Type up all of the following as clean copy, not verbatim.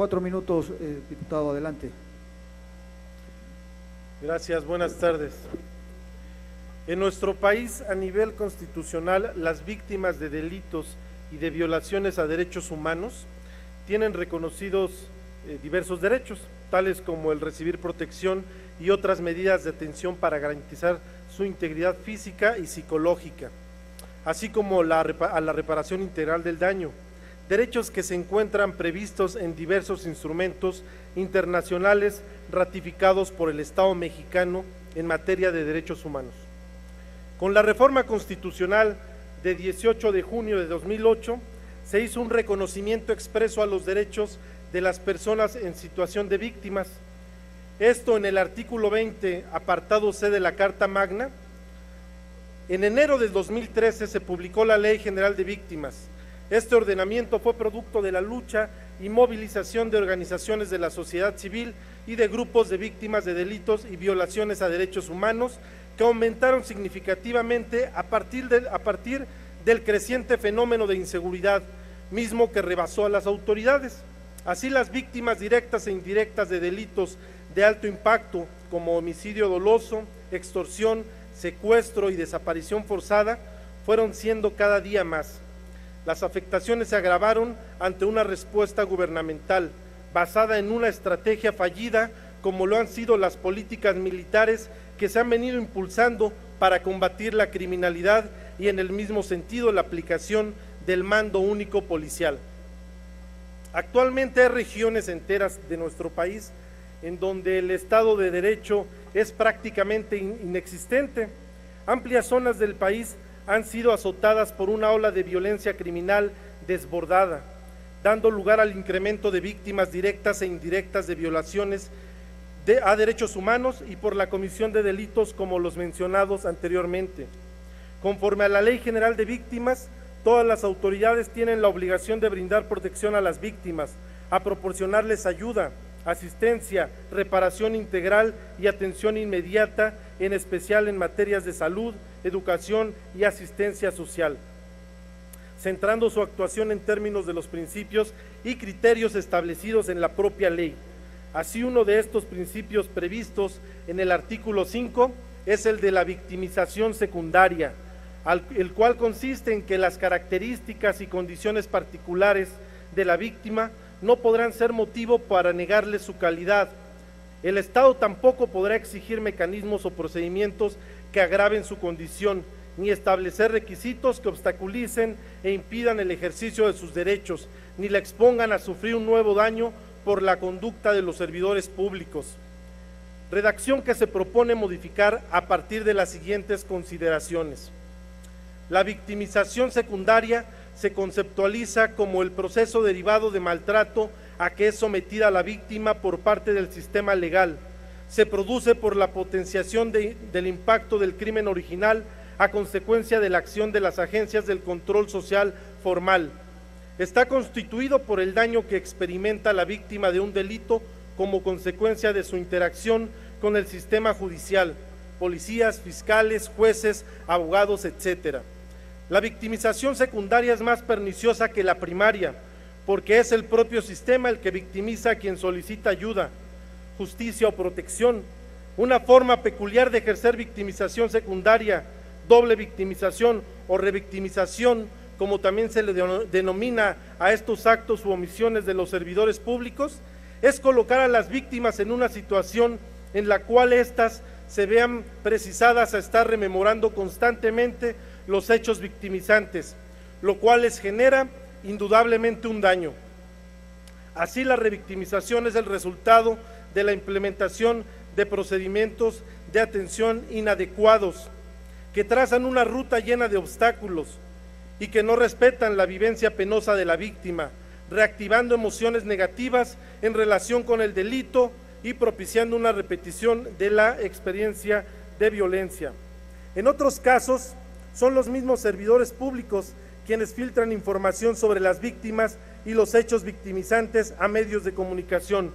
4 minutos, diputado, adelante. Gracias, buenas tardes. En nuestro país, a nivel constitucional, las víctimas de delitos y de violaciones a derechos humanos tienen reconocidos diversos derechos, tales como el recibir protección y otras medidas de atención para garantizar su integridad física y psicológica, así como a la reparación integral del daño, derechos que se encuentran previstos en diversos instrumentos internacionales ratificados por el Estado mexicano en materia de derechos humanos. Con la reforma constitucional de 18 de junio de 2008, se hizo un reconocimiento expreso a los derechos de las personas en situación de víctimas. Esto en el artículo 20, apartado C de la Carta Magna. En enero del 2013 se publicó la Ley General de Víctimas. Este ordenamiento fue producto de la lucha y movilización de organizaciones de la sociedad civil y de grupos de víctimas de delitos y violaciones a derechos humanos que aumentaron significativamente a partir del creciente fenómeno de inseguridad, mismo que rebasó a las autoridades. Así, las víctimas directas e indirectas de delitos de alto impacto, como homicidio doloso, extorsión, secuestro y desaparición forzada, fueron siendo cada día más. Las afectaciones se agravaron ante una respuesta gubernamental basada en una estrategia fallida, como lo han sido las políticas militares que se han venido impulsando para combatir la criminalidad, y en el mismo sentido la aplicación del mando único policial. Actualmente hay regiones enteras de nuestro país en donde el Estado de Derecho es prácticamente inexistente. Amplias zonas del país han sido azotadas por una ola de violencia criminal desbordada, dando lugar al incremento de víctimas directas e indirectas de violaciones a derechos humanos y por la comisión de delitos como los mencionados anteriormente. Conforme a la Ley General de Víctimas, todas las autoridades tienen la obligación de brindar protección a las víctimas, a proporcionarles ayuda, asistencia, reparación integral y atención inmediata, en especial en materias de salud, educación y asistencia social, centrando su actuación en términos de los principios y criterios establecidos en la propia ley. Así, uno de estos principios previstos en el artículo 5 es el de la victimización secundaria, el cual consiste en que las características y condiciones particulares de la víctima no podrán ser motivo para negarle su calidad. El Estado tampoco podrá exigir mecanismos o procedimientos que agraven su condición, ni establecer requisitos que obstaculicen e impidan el ejercicio de sus derechos, ni la expongan a sufrir un nuevo daño por la conducta de los servidores públicos. Redacción que se propone modificar a partir de las siguientes consideraciones. La victimización secundaria se conceptualiza como el proceso derivado de maltrato a que es sometida la víctima por parte del sistema legal. Se produce por la potenciación del impacto del crimen original a consecuencia de la acción de las agencias del control social formal. Está constituido por el daño que experimenta la víctima de un delito como consecuencia de su interacción con el sistema judicial, policías, fiscales, jueces, abogados, etc. La victimización secundaria es más perniciosa que la primaria, porque es el propio sistema el que victimiza a quien solicita ayuda, justicia o protección. Una forma peculiar de ejercer victimización secundaria, doble victimización o revictimización, como también se le denomina a estos actos u omisiones de los servidores públicos, es colocar a las víctimas en una situación en la cual éstas se vean precisadas a estar rememorando constantemente los hechos victimizantes, lo cual les genera indudablemente un daño. Así, la revictimización es el resultado de la implementación de procedimientos de atención inadecuados, que trazan una ruta llena de obstáculos y que no respetan la vivencia penosa de la víctima, reactivando emociones negativas en relación con el delito y propiciando una repetición de la experiencia de violencia. En otros casos, son los mismos servidores públicos quienes filtran información sobre las víctimas y los hechos victimizantes a medios de comunicación,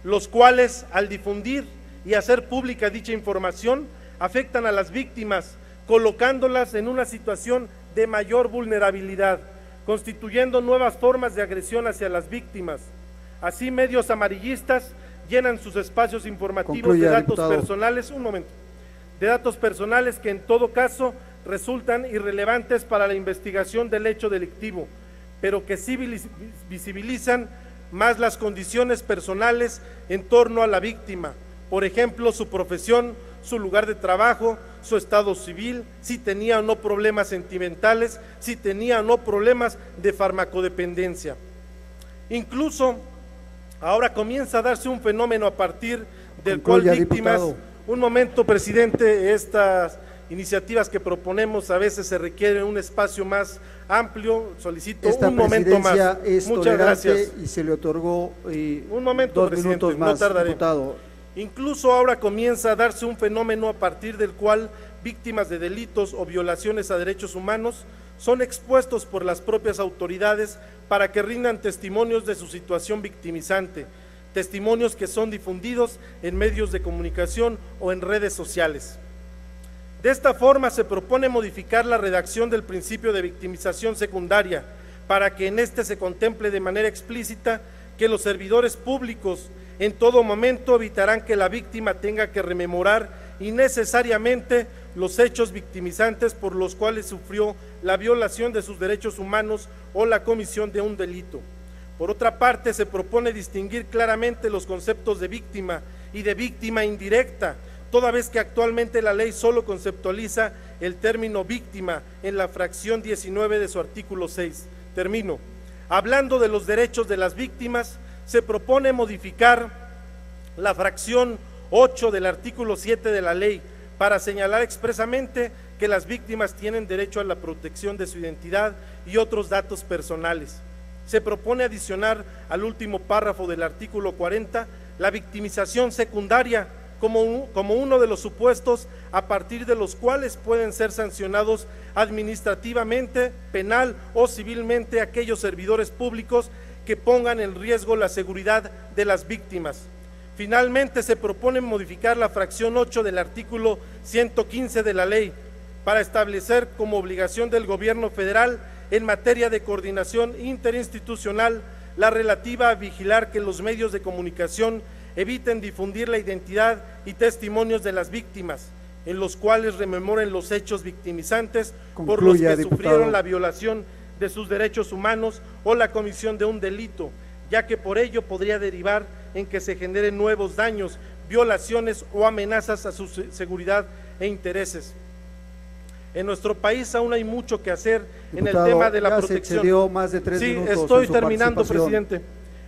los cuales, al difundir y hacer pública dicha información, afectan a las víctimas, colocándolas en una situación de mayor vulnerabilidad, constituyendo nuevas formas de agresión hacia las víctimas. Así, medios amarillistas llenan sus espacios informativos Concluya, de datos diputado. personales, de datos personales que en todo caso resultan irrelevantes para la investigación del hecho delictivo, pero que sí visibilizan más las condiciones personales en torno a la víctima, por ejemplo, su profesión, su lugar de trabajo, su estado civil, si tenía o no problemas sentimentales, si tenía o no problemas de farmacodependencia. Incluso ahora comienza a darse un fenómeno a partir del Concluya, cual víctimas… diputado. Un momento, presidente, estas iniciativas que proponemos a veces se requiere un espacio más amplio, solicito Esta un momento más. presidencia es Muchas tolerante gracias. y se le otorgó Un momento, 2 presidente, minutos no más, tardaré. diputado. Incluso ahora comienza a darse un fenómeno a partir del cual víctimas de delitos o violaciones a derechos humanos son expuestos por las propias autoridades para que rindan testimonios de su situación victimizante, testimonios que son difundidos en medios de comunicación o en redes sociales. De esta forma se propone modificar la redacción del principio de victimización secundaria para que en este se contemple de manera explícita que los servidores públicos en todo momento evitarán que la víctima tenga que rememorar innecesariamente los hechos victimizantes por los cuales sufrió la violación de sus derechos humanos o la comisión de un delito. Por otra parte, se propone distinguir claramente los conceptos de víctima y de víctima indirecta, toda vez que actualmente la ley solo conceptualiza el término víctima en la fracción 19 de su artículo 6. Termino. Hablando de los derechos de las víctimas, se propone modificar la fracción 8 del artículo 7 de la ley para señalar expresamente que las víctimas tienen derecho a la protección de su identidad y otros datos personales. Se propone adicionar al último párrafo del artículo 40 la victimización secundaria como uno de los supuestos a partir de los cuales pueden ser sancionados administrativamente, penal o civilmente aquellos servidores públicos que pongan en riesgo la seguridad de las víctimas. Finalmente, se propone modificar la fracción 8 del artículo 115 de la ley para establecer como obligación del gobierno federal en materia de coordinación interinstitucional la relativa a vigilar que los medios de comunicación eviten difundir la identidad y testimonios de las víctimas, en los cuales rememoren los hechos victimizantes por los que sufrieron la violación de sus derechos humanos o la comisión de un delito, ya que por ello podría derivar en que se generen nuevos daños, violaciones o amenazas a su seguridad e intereses. En nuestro país aún hay mucho que hacer en el tema de la protección. Se excedió más de 3 minutos. Sí, estoy terminando, presidente.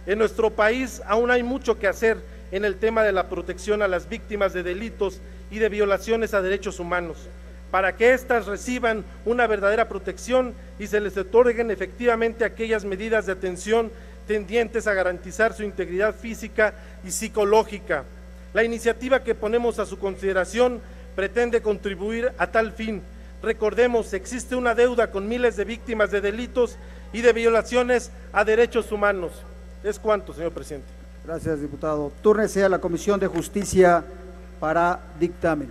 En nuestro país aún hay mucho que hacer en el tema de la protección a las víctimas de delitos y de violaciones a derechos humanos, para que éstas reciban una verdadera protección y se les otorguen efectivamente aquellas medidas de atención tendientes a garantizar su integridad física y psicológica. La iniciativa que ponemos a su consideración pretende contribuir a tal fin. Recordemos, existe una deuda con miles de víctimas de delitos y de violaciones a derechos humanos. ¿Es cuánto, señor presidente? Gracias, diputado. Túrnese a la Comisión de Justicia para dictamen.